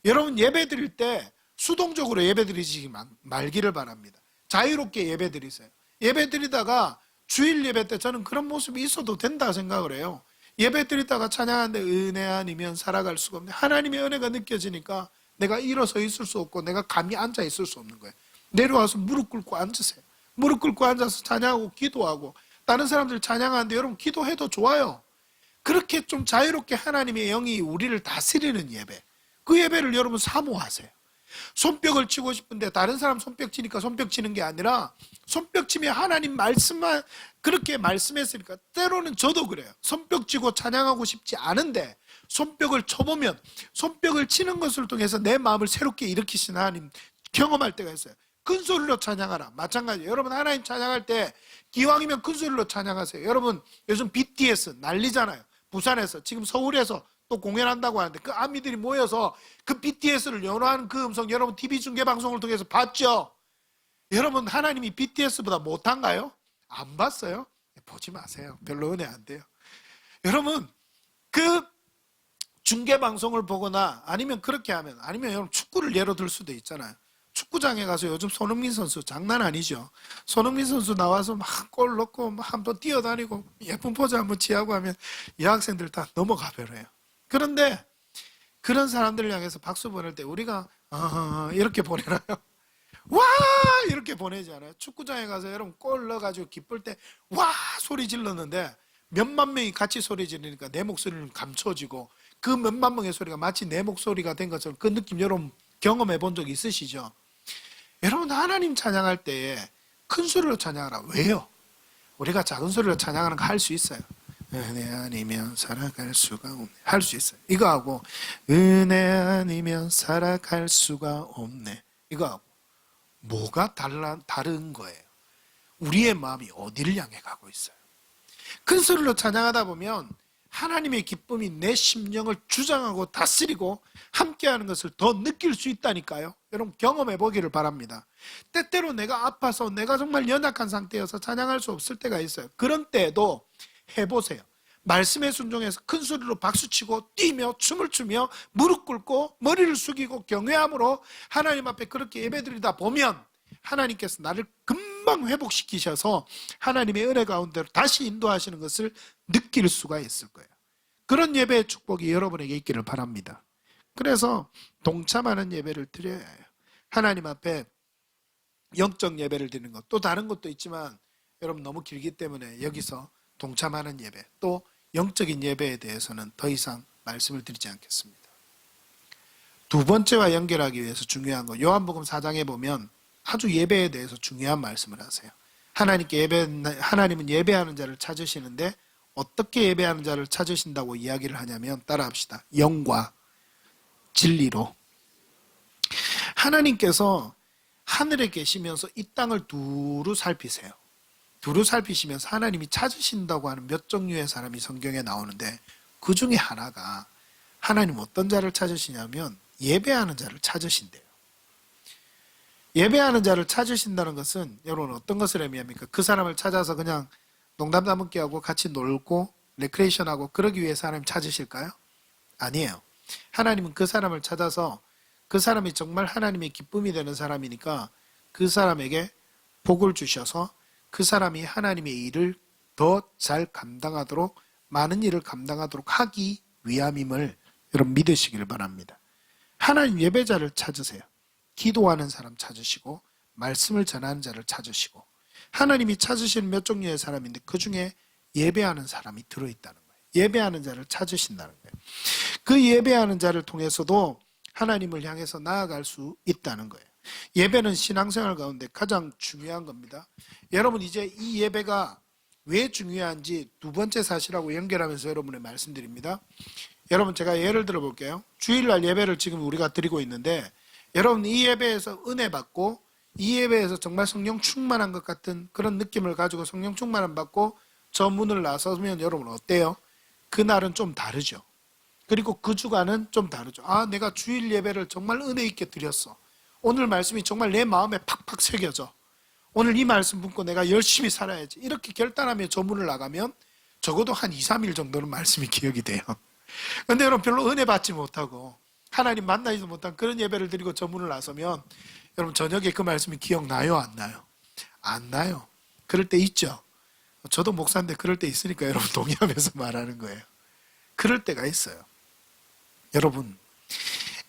[SPEAKER 1] 여러분 예배 드릴 때 수동적으로 예배 드리지 말기를 바랍니다. 자유롭게 예배 드리세요. 예배 드리다가 주일 예배 때 저는 그런 모습이 있어도 된다 생각을 해요. 예배 드리다가 찬양하는데 은혜 아니면 살아갈 수가 없네, 하나님의 은혜가 느껴지니까 내가 일어서 있을 수 없고 내가 감히 앉아 있을 수 없는 거예요. 내려와서 무릎 꿇고 앉으세요. 무릎 꿇고 앉아서 찬양하고 기도하고, 다른 사람들 찬양하는데 여러분 기도해도 좋아요. 그렇게 좀 자유롭게 하나님의 영이 우리를 다스리는 예배, 그 예배를 여러분 사모하세요. 손뼉을 치고 싶은데 다른 사람 손뼉 치니까 손뼉 치는 게 아니라, 손뼉 치면 하나님 말씀만 그렇게 말씀했으니까, 때로는 저도 그래요. 손뼉 치고 찬양하고 싶지 않은데 손뼉을 쳐보면 손뼉을 치는 것을 통해서 내 마음을 새롭게 일으키신 하나님 경험할 때가 있어요. 큰 소리로 찬양하라. 마찬가지예요. 여러분 하나님 찬양할 때 기왕이면 큰 소리로 찬양하세요. 여러분 요즘 BTS 난리잖아요. 부산에서, 지금 서울에서 또 공연한다고 하는데 그 아미들이 모여서 그 BTS를 연호하는 그 음성 여러분 TV 중계 방송을 통해서 봤죠? 여러분 하나님이 BTS보다 못한가요? 안 봤어요? 보지 마세요. 별로 은혜 안 돼요. 여러분 그 중계 방송을 보거나 아니면 그렇게 하면, 아니면 여러분 축구를 예로 들 수도 있잖아요. 축구장에 가서 요즘 손흥민 선수 장난 아니죠. 손흥민 선수 나와서 막 골 넣고 막 한번 뛰어다니고 예쁜 포즈 한번 취하고 하면 여학생들 다 넘어가 버려요. 그런데 그런 사람들을 향해서 박수 보낼 때 우리가 이렇게 보내나요? 와 이렇게 보내지 않아요? 축구장에 가서 여러분 골 넣어가지고 기쁠 때 와 소리 질렀는데 몇만 명이 같이 소리 지르니까 내 목소리는 감춰지고 그 몇만 명의 소리가 마치 내 목소리가 된 것처럼, 그 느낌 여러분 경험해 본 적 있으시죠? 여러분 하나님 찬양할 때에 큰 소리로 찬양하라. 왜요? 우리가 작은 소리로 찬양하는 거 할 수 있어요. 은혜 아니면 살아갈 수가 없네, 할 수 있어요. 이거하고 은혜 아니면 살아갈 수가 없네, 이거하고 뭐가 다른 거예요? 우리의 마음이 어디를 향해 가고 있어요? 큰 소리로 찬양하다 보면 하나님의 기쁨이 내 심령을 주장하고 다스리고 함께하는 것을 더 느낄 수 있다니까요. 여러분 경험해 보기를 바랍니다. 때때로 내가 아파서 내가 정말 연약한 상태여서 찬양할 수 없을 때가 있어요. 그런 때에도 해보세요. 말씀에 순종해서 큰 소리로 박수치고 뛰며 춤을 추며 무릎 꿇고 머리를 숙이고 경외함으로 하나님 앞에 그렇게 예배드리다 보면 하나님께서 나를 금방 회복시키셔서 하나님의 은혜 가운데로 다시 인도하시는 것을 느낄 수가 있을 거예요. 그런 예배의 축복이 여러분에게 있기를 바랍니다. 그래서 동참하는 예배를 드려야 해요. 하나님 앞에 영적 예배를 드리는 것, 또 다른 것도 있지만 여러분 너무 길기 때문에 여기서 동참하는 예배, 또 영적인 예배에 대해서는 더 이상 말씀을 드리지 않겠습니다. 두 번째와 연결하기 위해서 중요한 거, 요한복음 4장에 보면 아주 예배에 대해서 중요한 말씀을 하세요. 하나님은 예배하는 자를 찾으시는데 어떻게 예배하는 자를 찾으신다고 이야기를 하냐면, 따라합시다. 영과 진리로. 하나님께서 하늘에 계시면서 이 땅을 두루 살피세요. 두루 살피시면서 하나님이 찾으신다고 하는 몇 종류의 사람이 성경에 나오는데, 그 중에 하나가 하나님 어떤 자를 찾으시냐면 예배하는 자를 찾으신대요. 예배하는 자를 찾으신다는 것은 여러분 어떤 것을 의미합니까? 그 사람을 찾아서 그냥 농담 담기 하고 같이 놀고 레크레이션하고 그러기 위해서 하나님 찾으실까요? 아니에요. 하나님은 그 사람을 찾아서 그 사람이 정말 하나님의 기쁨이 되는 사람이니까 그 사람에게 복을 주셔서 그 사람이 하나님의 일을 더 잘 감당하도록, 많은 일을 감당하도록 하기 위함임을 여러분 믿으시기를 바랍니다. 하나님 예배자를 찾으세요. 기도하는 사람 찾으시고 말씀을 전하는 자를 찾으시고, 하나님이 찾으시는 몇 종류의 사람인데 그 중에 예배하는 사람이 들어있다는 거예요. 예배하는 자를 찾으신다는 거예요. 그 예배하는 자를 통해서도 하나님을 향해서 나아갈 수 있다는 거예요. 예배는 신앙생활 가운데 가장 중요한 겁니다. 여러분 이제 이 예배가 왜 중요한지 두 번째 사실하고 연결하면서 여러분에 말씀드립니다. 여러분 제가 예를 들어 볼게요. 주일날 예배를 지금 우리가 드리고 있는데, 여러분 이 예배에서 은혜 받고 이 예배에서 정말 성령 충만한 것 같은 그런 느낌을 가지고 성령 충만함 받고 저 문을 나서면 여러분 어때요? 그날은 좀 다르죠. 그리고 그 주간은 좀 다르죠. 아, 내가 주일 예배를 정말 은혜 있게 드렸어. 오늘 말씀이 정말 내 마음에 팍팍 새겨져. 오늘 이 말씀 붙고 내가 열심히 살아야지. 이렇게 결단하며 저문을 나가면 적어도 한 2, 3일 정도는 말씀이 기억이 돼요. 근데 여러분 별로 은혜 받지 못하고 하나님 만나지도 못한 그런 예배를 드리고 저문을 나서면 여러분 저녁에 그 말씀이 기억나요? 안 나요? 안 나요. 그럴 때 있죠. 저도 목사인데 그럴 때 있으니까 여러분 동의하면서 말하는 거예요. 그럴 때가 있어요. 여러분,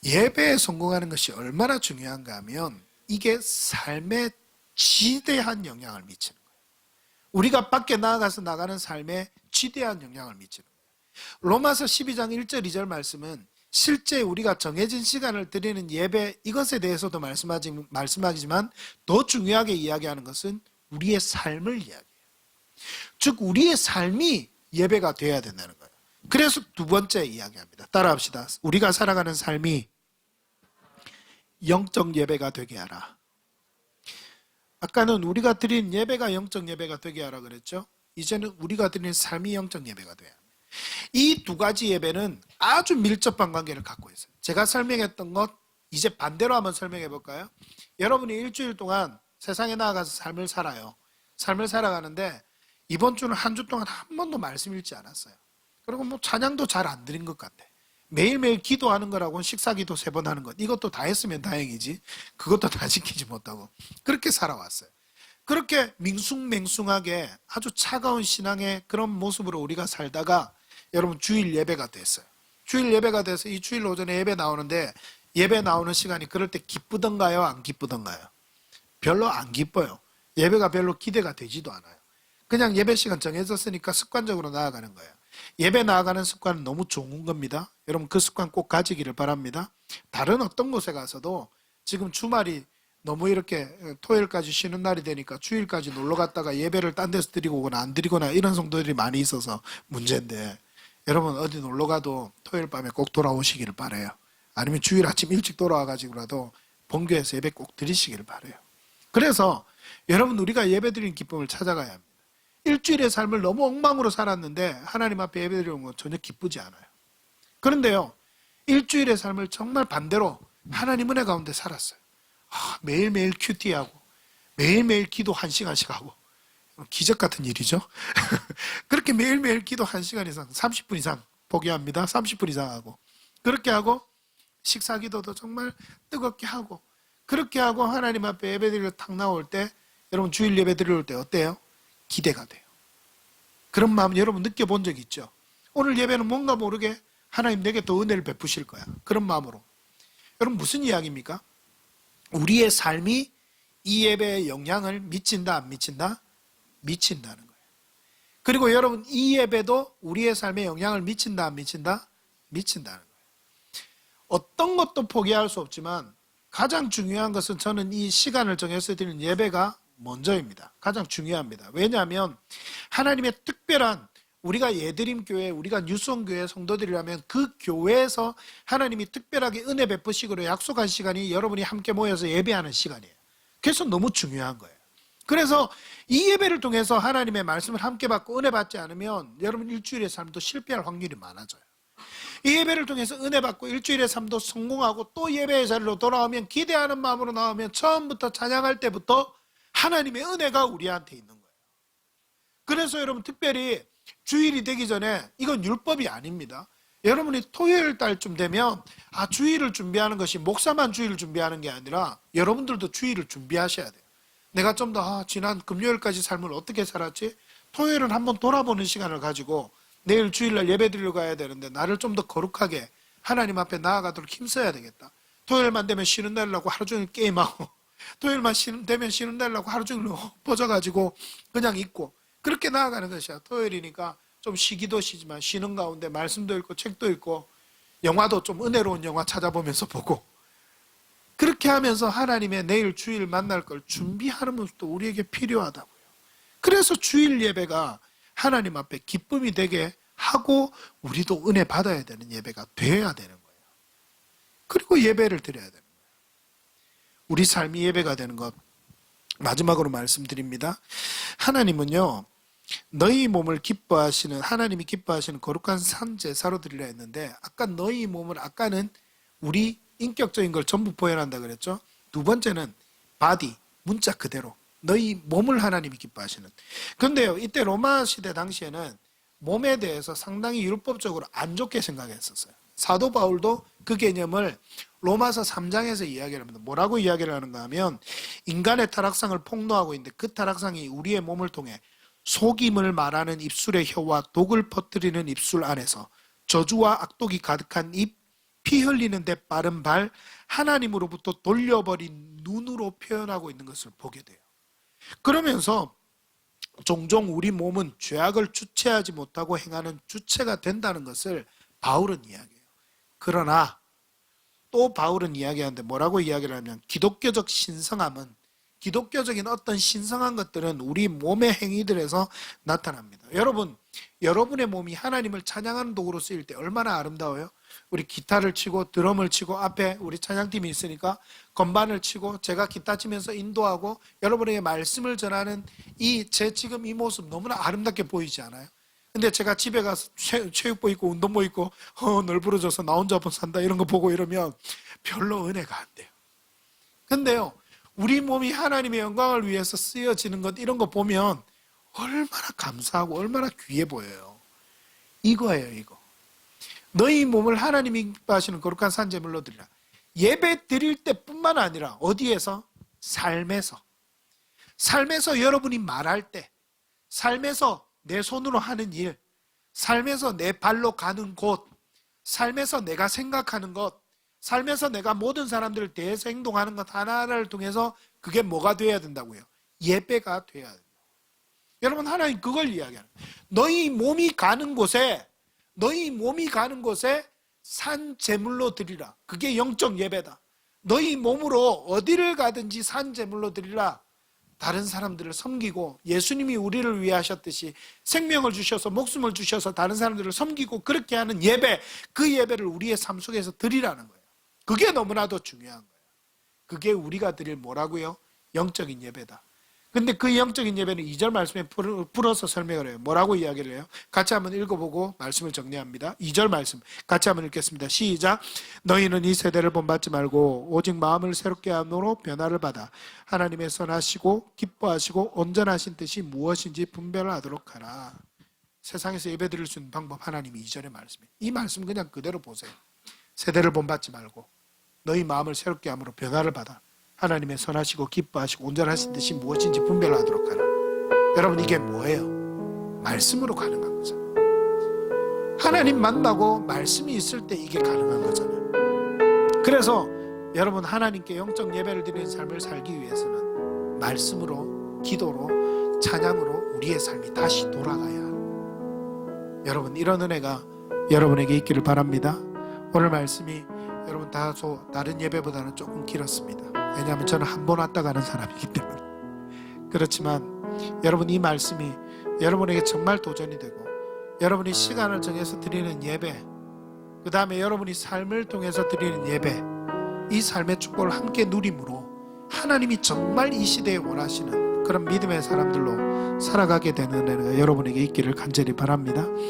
[SPEAKER 1] 예배에 성공하는 것이 얼마나 중요한가 하면 이게 삶에 지대한 영향을 미치는 거예요. 우리가 밖에 나아가서 나가는 삶에 지대한 영향을 미치는 거예요. 로마서 12장 1절 2절 말씀은 실제 우리가 정해진 시간을 드리는 예배 이것에 대해서도 말씀하지만 더 중요하게 이야기하는 것은 우리의 삶을 이야기해요. 즉 우리의 삶이 예배가 되어야 된다는 거예요. 그래서 두 번째 이야기합니다. 따라합시다. 우리가 살아가는 삶이 영적 예배가 되게 하라. 아까는 우리가 드린 예배가 영적 예배가 되게 하라 그랬죠. 이제는 우리가 드리는 삶이 영적 예배가 돼야 합니다. 이 두 가지 예배는 아주 밀접한 관계를 갖고 있어요. 제가 설명했던 것 이제 반대로 한번 설명해 볼까요? 여러분이 일주일 동안 세상에 나아가서 삶을 살아요. 삶을 살아가는데 이번 주는 한 주 동안 한 번도 말씀 읽지 않았어요. 그리고 뭐 찬양도 잘 안 드린 것 같아. 매일매일 기도하는 거라고는 식사기도 3번 하는 것. 이것도 다 했으면 다행이지. 그것도 다 지키지 못하고. 그렇게 살아왔어요. 그렇게 밍숭맹숭하게 아주 차가운 신앙의 그런 모습으로 우리가 살다가 여러분 주일 예배가 됐어요. 주일 예배가 돼서 이 주일 오전에 예배 나오는데 예배 나오는 시간이 그럴 때 기쁘던가요? 안 기쁘던가요? 별로 안 기뻐요. 예배가 별로 기대가 되지도 않아요. 그냥 예배 시간 정해졌으니까 습관적으로 나아가는 거예요. 예배 나아가는 습관은 너무 좋은 겁니다. 여러분 그 습관 꼭 가지기를 바랍니다. 다른 어떤 곳에 가서도 지금 주말이 너무 이렇게 토요일까지 쉬는 날이 되니까 주일까지 놀러 갔다가 예배를 딴 데서 드리고 오거나 안 드리거나 이런 성도들이 많이 있어서 문제인데 여러분 어디 놀러 가도 토요일 밤에 꼭 돌아오시기를 바라요. 아니면 주일 아침 일찍 돌아와가지고라도 본교에서 예배 꼭 드리시기를 바라요. 그래서 여러분 우리가 예배 드리는 기쁨을 찾아가야 합니다. 일주일의 삶을 너무 엉망으로 살았는데 하나님 앞에 예배 드리는 건 전혀 기쁘지 않아요. 그런데요 일주일의 삶을 정말 반대로 하나님 은혜 가운데 살았어요. 매일매일 큐티하고 매일매일 기도 1시간씩 하고 기적 같은 일이죠. 그렇게 매일매일 기도 1시간 이상 30분 이상 포기합니다. 30분 이상 하고 그렇게 하고 식사 기도도 정말 뜨겁게 하고 그렇게 하고 하나님 앞에 예배 드리러 탁 나올 때 여러분 주일 예배 드릴 때 어때요? 기대가 돼요. 그런 마음 여러분 느껴본 적 있죠? 오늘 예배는 뭔가 모르게 하나님 내게 더 은혜를 베푸실 거야. 그런 마음으로. 여러분 무슨 이야기입니까? 우리의 삶이 이 예배에 영향을 미친다 안 미친다? 미친다는 거예요. 그리고 여러분 이 예배도 우리의 삶에 영향을 미친다 안 미친다? 미친다는 거예요. 어떤 것도 포기할 수 없지만 가장 중요한 것은 저는 이 시간을 정해서 드리는 예배가 먼저입니다. 가장 중요합니다. 왜냐하면 하나님의 특별한 우리가 예드림교회, 우리가 뉴성교회 성도들이라면 그 교회에서 하나님이 특별하게 은혜 베푸시기로 약속한 시간이 여러분이 함께 모여서 예배하는 시간이에요. 그래서 너무 중요한 거예요. 그래서 이 예배를 통해서 하나님의 말씀을 함께 받고 은혜 받지 않으면 여러분 일주일의 삶도 실패할 확률이 많아져요. 이 예배를 통해서 은혜 받고 일주일의 삶도 성공하고 또 예배의 자리로 돌아오면 기대하는 마음으로 나오면 처음부터 찬양할 때부터 하나님의 은혜가 우리한테 있는 거예요. 그래서 여러분 특별히 주일이 되기 전에 이건 율법이 아닙니다. 여러분이 토요일 달쯤 되면 주일을 준비하는 것이 목사만 주일을 준비하는 게 아니라 여러분들도 주일을 준비하셔야 돼요. 내가 좀 더 지난 금요일까지 삶을 어떻게 살았지? 토요일은 한번 돌아보는 시간을 가지고 내일 주일날 예배 드리러 가야 되는데 나를 좀 더 거룩하게 하나님 앞에 나아가도록 힘써야 되겠다. 토요일만 되면 쉬는 날이라고 하루 종일 게임하고 토요일만 되면 쉬는 날이라고 하루 종일 뻗어가지고 그냥 있고 그렇게 나아가는 것이야. 토요일이니까 좀 쉬기도 쉬지만 쉬는 가운데 말씀도 읽고 책도 읽고 영화도 좀 은혜로운 영화 찾아보면서 보고 그렇게 하면서 하나님의 내일 주일 만날 걸 준비하는 모습도 우리에게 필요하다고요. 그래서 주일 예배가 하나님 앞에 기쁨이 되게 하고 우리도 은혜 받아야 되는 예배가 되어야 되는 거예요. 그리고 예배를 드려야 되는 거예요. 우리 삶이 예배가 되는 것 마지막으로 말씀드립니다. 하나님은요 너희 몸을 기뻐하시는, 하나님이 기뻐하시는 거룩한 산 제사로 드리라 했는데, 아까 너희 몸을, 아까는 우리 인격적인 걸 전부 표현한다 그랬죠. 두 번째는 바디, 문자 그대로 너희 몸을 하나님이 기뻐하시는. 그런데요, 이때 로마 시대 당시에는 몸에 대해서 상당히 율법적으로 안 좋게 생각했었어요. 사도 바울도 그 개념을 로마서 3장에서 이야기를 합니다. 뭐라고 이야기를 하는가 하면, 인간의 타락상을 폭로하고 있는데 그 타락상이 우리의 몸을 통해 속임을 말하는 입술의 혀와 독을 퍼뜨리는 입술 안에서 저주와 악독이 가득한 입, 피 흘리는 데 빠른 발, 하나님으로부터 돌려버린 눈으로 표현하고 있는 것을 보게 돼요. 그러면서 종종 우리 몸은 죄악을 주체하지 못하고 행하는 주체가 된다는 것을 바울은 이야기해요. 그러나 또 바울은 이야기하는데 뭐라고 이야기를 하면, 기독교적 신성함은, 기독교적인 어떤 신성한 것들은 우리 몸의 행위들에서 나타납니다. 여러분, 여러분의 몸이 하나님을 찬양하는 도구로 쓰일 때 얼마나 아름다워요? 우리 기타를 치고 드럼을 치고 앞에 우리 찬양팀이 있으니까 건반을 치고 제가 기타 치면서 인도하고 여러분에게 말씀을 전하는 지금 이 모습 너무나 아름답게 보이지 않아요? 근데 제가 집에 가서 체육복 입고 운동복 입고 널브러져서 나 혼자 한번 산다 이런 거 보고 이러면 별로 은혜가 안 돼요. 근데요, 우리 몸이 하나님의 영광을 위해서 쓰여지는 것, 이런 거 보면 얼마나 감사하고 얼마나 귀해 보여요. 이거예요, 이거. 너희 몸을 하나님이 기뻐하시는 거룩한 산제물로 드리라. 예배 드릴 때뿐만 아니라 어디에서? 삶에서 여러분이 말할 때, 삶에서 내 손으로 하는 일, 삶에서 내 발로 가는 곳, 삶에서 내가 생각하는 것, 삶에서 내가 모든 사람들을 대해서 행동하는 것 하나를 통해서 그게 뭐가 돼야 된다고요? 예배가 돼야 된다. 여러분, 하나님 그걸 이야기하는 거예요. 너희 몸이 가는 곳에 산 제물로 드리라. 그게 영적 예배다. 너희 몸으로 어디를 가든지 산 제물로 드리라. 다른 사람들을 섬기고, 예수님이 우리를 위해 하셨듯이 생명을 주셔서, 목숨을 주셔서 다른 사람들을 섬기고 그렇게 하는 예배, 그 예배를 우리의 삶 속에서 드리라는 거예요. 그게 너무나도 중요한 거예요. 그게 우리가 드릴 뭐라고요? 영적인 예배다. 근데 그 영적인 예배는 2절 말씀에 풀어서 설명을 해요. 뭐라고 이야기를 해요? 같이 한번 읽어보고 말씀을 정리합니다. 2절 말씀 같이 한번 읽겠습니다. 시작. 너희는 이 세대를 본받지 말고 오직 마음을 새롭게 함으로 변화를 받아 하나님의 선하시고 기뻐하시고 온전하신 뜻이 무엇인지 분별하도록 하라. 세상에서 예배 드릴 수 있는 방법, 하나님이 2절의 말씀이에요. 이 말씀 그냥 그대로 보세요. 세대를 본받지 말고 너희 마음을 새롭게 함으로 변화를 받아 하나님의 선하시고 기뻐하시고 온전하신 뜻이 무엇인지 분별하도록 하라. 여러분, 이게 뭐예요? 말씀으로 가능한 거잖아요. 하나님 만나고 말씀이 있을 때 이게 가능한 거잖아요. 그래서 여러분, 하나님께 영적 예배를 드리는 삶을 살기 위해서는 말씀으로, 기도로, 찬양으로 우리의 삶이 다시 돌아가야 해요. 여러분, 이런 은혜가 여러분에게 있기를 바랍니다. 오늘 말씀이 여러분 다른 예배보다는 조금 길었습니다. 왜냐하면 저는 한 번 왔다 가는 사람이기 때문에. 그렇지만 여러분, 이 말씀이 여러분에게 정말 도전이 되고, 여러분이 시간을 정해서 드리는 예배, 그 다음에 여러분이 삶을 통해서 드리는 예배, 이 삶의 축복을 함께 누림으로 하나님이 정말 이 시대에 원하시는 그런 믿음의 사람들로 살아가게 되는 은혜가 여러분에게 있기를 간절히 바랍니다.